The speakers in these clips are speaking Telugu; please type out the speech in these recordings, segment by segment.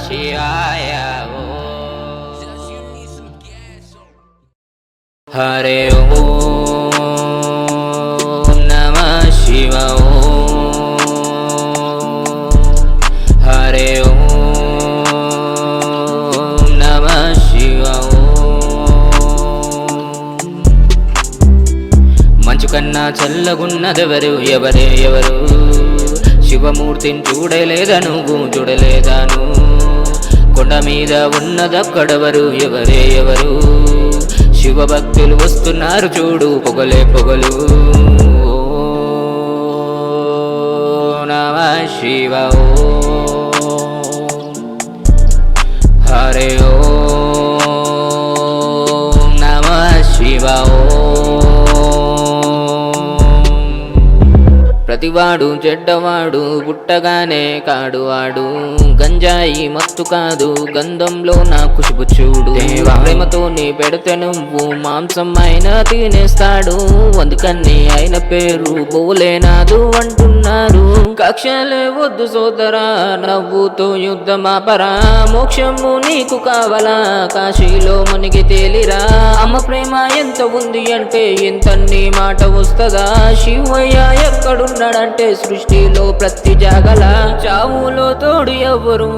శివాయ హరే ఓం నమః శివాయ హరే ఓం నమః శివాయ మంచు కన్నా చల్లగున్నదెవరు ఎవరు శివమూర్తిని చూడలేదా నువ్వు చూడలేదాను కొండ మీద ఉన్నదక్కడెవరు ఎవరు శివభక్తులు వస్తున్నారు చూడు పొగలే పొగలు నమః శివాయ హరే ఓం నమః శివాయ ప్రతివాడు చెడ్డవాడు పుట్టగానే కాడువాడు గంజాయి మత్తు కాదు గంధంలో నా ఖుషుబు చూడు ప్రేమతో నీ పెడితే నువ్వు మాంసం అయినా తినేస్తాడు అందుకని ఆయన పేరు బోలేనాదు అంటున్నారు కక్షలే వద్దు సోదరా నవ్వుతో యుద్ధమాపరా మోక్షము నీకు కావాలా కాశీలో మునిగి తేలిరా అమ్మ ప్రేమ ఎంత ఉంది అంటే ఎంతన్ని మాట వస్తుందా శివయ్య ఎక్కడున్నాడంటే సృష్టిలో ప్రతి జాగల చావులో తోడు ఎవరు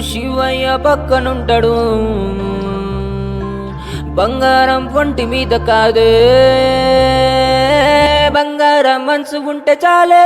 శివయ్య పక్కనుంటాడు బంగారం వంటి మీద కాదే బంగారం మనసు ఉంటే చాలే